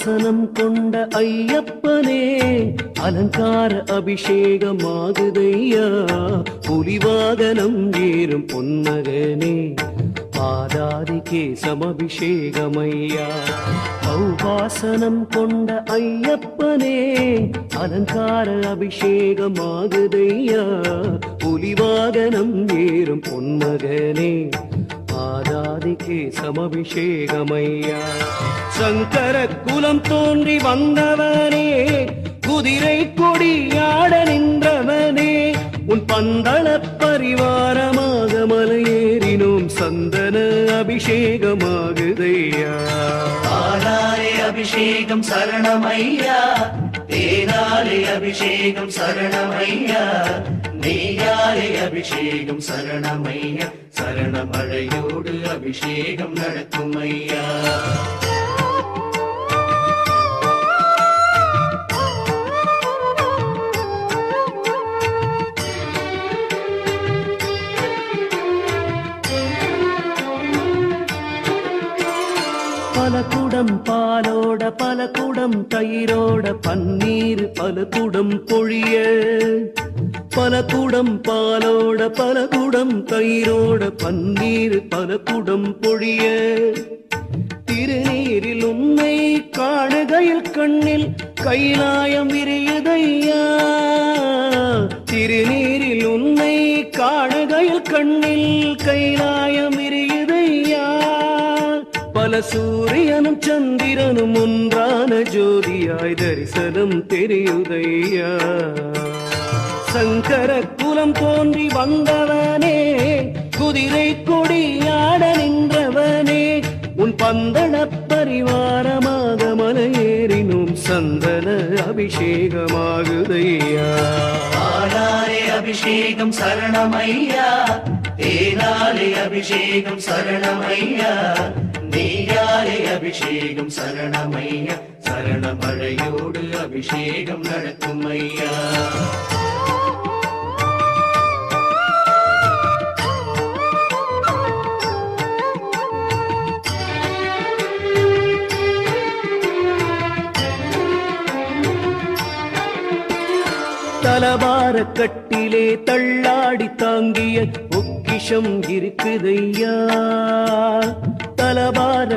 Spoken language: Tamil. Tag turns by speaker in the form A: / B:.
A: வாசனம் கொண்ட ஐயப்பனே அலங்கார அபிஷேகமாகுதையா புலிவாகனம் ஏறும் பொன்மகனே பாதாதி கேசமபிஷேகமையா வாசனம் கொண்ட ஐயப்பனே அலங்கார அபிஷேகமாகுதையா புலிவாகனம் ஏறும் பொன்மகனே பாதாதிக்கு சமபிஷேகமையா சங்கர குலம் தோன்றி வந்தவனே குதிரை கொடியாட நின்றவனே உன் பந்தள பரிவாரமாக மலையேறினோம் சந்தன அபிஷேகமாகுதையா
B: பாலாலே அபிஷேகம் சரணமையா தேனாலே அபிஷேகம் சரணமையா நெய்யாலே அபிஷேகம் சரணமையா சரணமழையோடு அபிஷேகம் நடக்கும் ஐயா
A: பல குடம் பாலோட பல குடம் தயிரோட பன்னீர் பல குடம் பொழிய பல குடம் பாலோட பல குடம் தயிரோட பன்னீர் பல குடம் பொழிய திருநீரில் உன்னை காணுகையில் கண்ணில் கைலாயம் விரியுதையா திருநீரில் உன்னை காணுகையில் கண்ணில் கைலாயம் விரியுதையா பல சூரியனும் சந்திரனும் ஒன்றான ஜோதியாய் தரிசனம் தெரியுதையா சங்கர குலம் தோன்றி வந்தவனே குதிரை கொடியாட நின்றவனே உன் பந்தள பரிவாரமாக மலையேறினும் சந்தன அபிஷேகமாகுதையா
B: பாலாலே அபிஷேகம் சரணமையா தேனாலே அபிஷேகம் சரணமையா நெய்யாலே அபிஷேகம் சரணமையா சரணமழையோடு அபிஷேகம் நடக்கும் ஐயா
A: தலபார கட்டிலே தள்ளாடி தாங்கிய பொக்கிஷம் இருக்குதையா தலபார